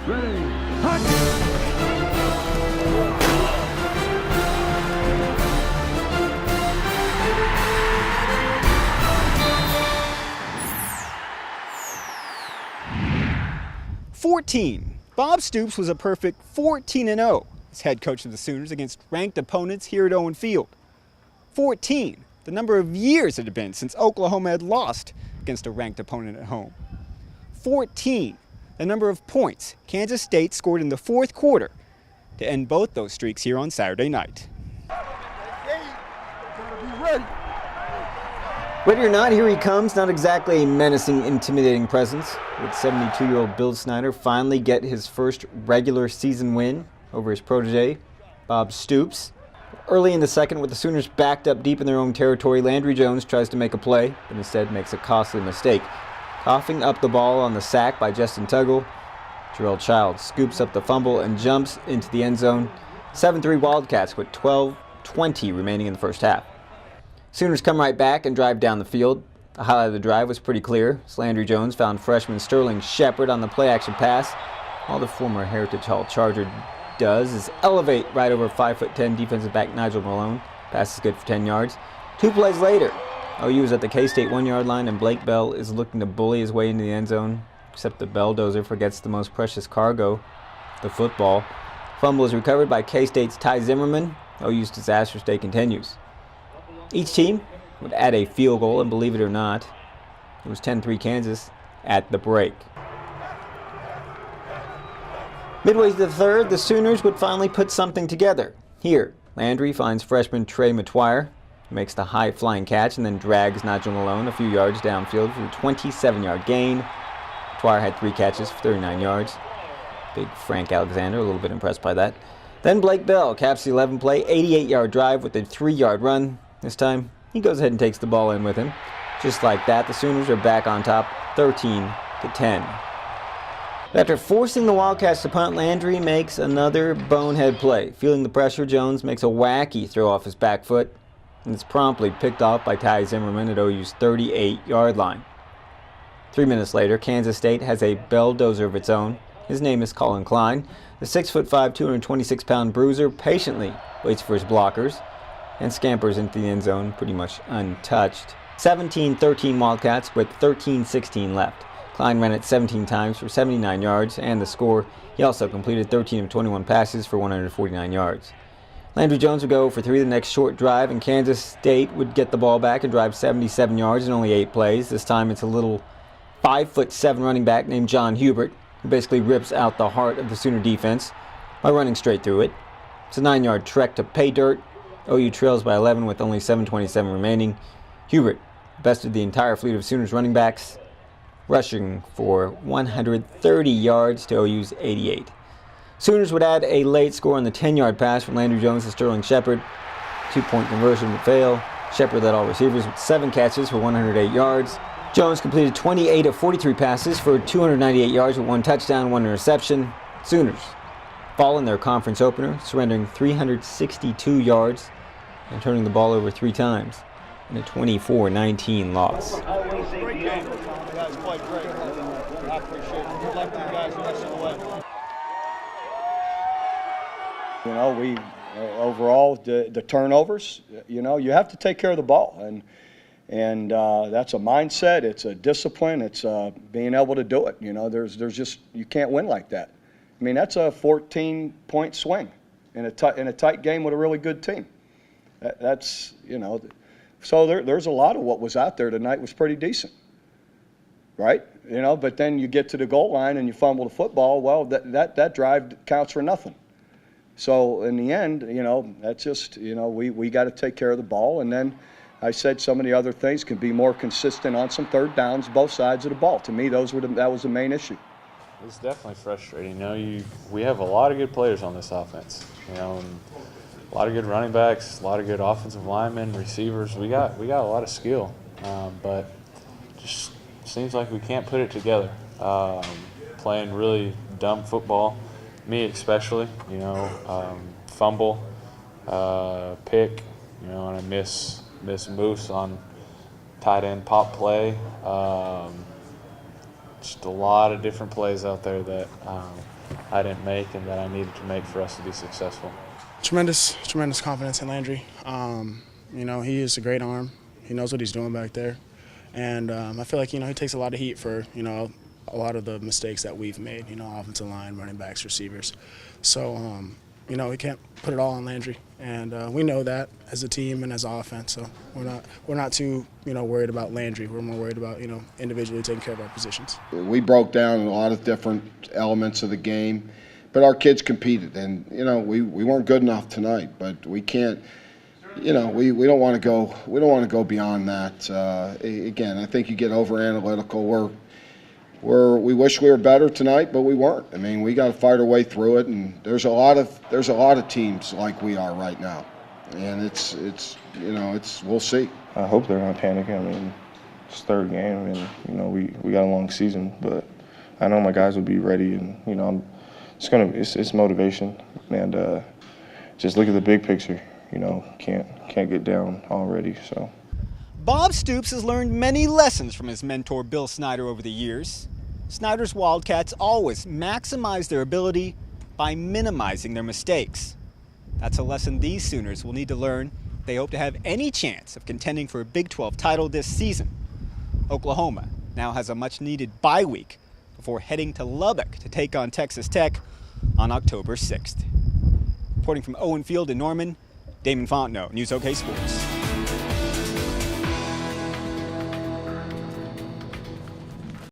Ready, hot! 14. Bob Stoops was a perfect 14-0 as head coach of the Sooners against ranked opponents here at Owen Field. 14. The number of years it had been since Oklahoma had lost against a ranked opponent at home. 14. The number of points Kansas State scored in the fourth quarter to end both those streaks here on Saturday night. Ready or not, here he comes. Not exactly a menacing, intimidating presence. Would 72-year-old Bill Snyder finally get his first regular season win over his protege, Bob Stoops? Early in the second, with the Sooners backed up deep in their own territory, Landry Jones tries to make a play, but instead makes a costly mistake. Coughing up the ball on the sack by Justin Tuggle, Jarrell Child scoops up the fumble and jumps into the end zone. 7-3 Wildcats with 12:20 remaining in the first half. Sooners come right back and drive down the field. The highlight of the drive was pretty clear. Landry Jones found freshman Sterling Shepard on the play-action pass. All the former Heritage Hall Charger does is elevate right over 5'10" defensive back Nigel Malone. Pass is good for 10 yards. 2 plays later, OU is at the K-State 1-yard line and Blake Bell is looking to bully his way into the end zone, except the Belldozer forgets the most precious cargo, the football. Fumble is recovered by K-State's Ty Zimmerman. OU's disastrous day continues. Each team would add a field goal, and believe it or not, it was 10-3 Kansas at the break. Midway through the third, the Sooners would finally put something together. Here, Landry finds freshman Trey McTwire, who makes the high-flying catch and then drags Nigel Malone a few yards downfield for a 27-yard gain. McTwire had 3 catches for 39 yards. Big Frank Alexander, a little bit impressed by that. Then Blake Bell caps the 11-play, 88-yard drive with a 3-yard run. This time, he goes ahead and takes the ball in with him. Just like that, the Sooners are back on top, 13-10. After forcing the Wildcats to punt, Landry makes another bonehead play. Feeling the pressure, Jones makes a wacky throw off his back foot, and it's promptly picked off by Ty Zimmerman at OU's 38-yard line. 3 minutes later, Kansas State has a Belldozer of its own. His name is Colin Klein. The 6'5", 226-pound bruiser patiently waits for his blockers and scampers into the end zone pretty much untouched. 17-13 Wildcats with 13:16 left. Klein ran it 17 times for 79 yards, and the score, he also completed 13 of 21 passes for 149 yards. Landry Jones would go for 3 the next short drive, and Kansas State would get the ball back and drive 77 yards in only 8 plays. This time it's a little 5'7" running back named John Hubert, who basically rips out the heart of the Sooner defense by running straight through it. It's a 9-yard trek to pay dirt. OU trails by 11 with only 7:27 remaining. Hubert bested the entire fleet of Sooners running backs, rushing for 130 yards to OU's 88. Sooners would add a late score on the 10-yard pass from Landry Jones to Sterling Shepard. 2-point conversion would fail. Shepard led all receivers with 7 catches for 108 yards. Jones completed 28 of 43 passes for 298 yards with 1 touchdown, 1 interception. Sooners fall in their conference opener, surrendering 362 yards and turning the ball over 3 times in a 24-19 loss. Great game. You guys played great. I appreciate it. Good luck to you guys the rest of the way. You know, we overall the turnovers. You know, you have to take care of the ball, and that's a mindset. It's a discipline. It's being able to do it. You know, there's just you can't win like that. I mean, that's a 14-point swing in a tight game with a really good team. That's, you know, so there's a lot of what was out there tonight was pretty decent, right? You know, but then you get to the goal line and you fumble the football. Well, that drive counts for nothing. So in the end, you know, that's just, you know, we got to take care of the ball. And then I said some of the other things can be more consistent on some third downs, both sides of the ball. To me, that was the main issue. It's definitely frustrating. You know, we have a lot of good players on this offense. You know, and a lot of good running backs, a lot of good offensive linemen, receivers. We got a lot of skill, but just seems like we can't put it together. Playing really dumb football, me especially. You know, fumble, pick. You know, and I miss Moose on tight end pop play. Just a lot of different plays out there that I didn't make and that I needed to make for us to be successful. Tremendous confidence in Landry. You know, he is a great arm. He knows what he's doing back there. And I feel like, you know, he takes a lot of heat for, you know, a lot of the mistakes that we've made, you know, offensive line, running backs, receivers. So, you know, we can't put it all on Landry. And we know that as a team and as an offense. So we're not too, you know, worried about Landry. We're more worried about, you know, individually taking care of our positions. We broke down a lot of different elements of the game, but our kids competed. And, you know, we weren't good enough tonight, but we can't. You know, we don't want to go beyond that. Again, I think you get over analytical. We wish we were better tonight, but we weren't. I mean, we got to fight our way through it, and there's a lot of teams like we are right now, and it's we'll see. I hope they're not panicking. I mean, it's third game, and you know we got a long season, but I know my guys will be ready, and you know it's motivation, and just look at the big picture. You know, can't get down already. So Bob Stoops has learned many lessons from his mentor Bill Snyder over the years. Snyder's Wildcats always maximize their ability by minimizing their mistakes. That's a lesson these Sooners will need to learn if they hope to have any chance of contending for a Big 12 title this season. Oklahoma now has a much-needed bye week before heading to Lubbock to take on Texas Tech on October 6th. Reporting from Owen Field in Norman, Damon Fontenot, News OK Sports.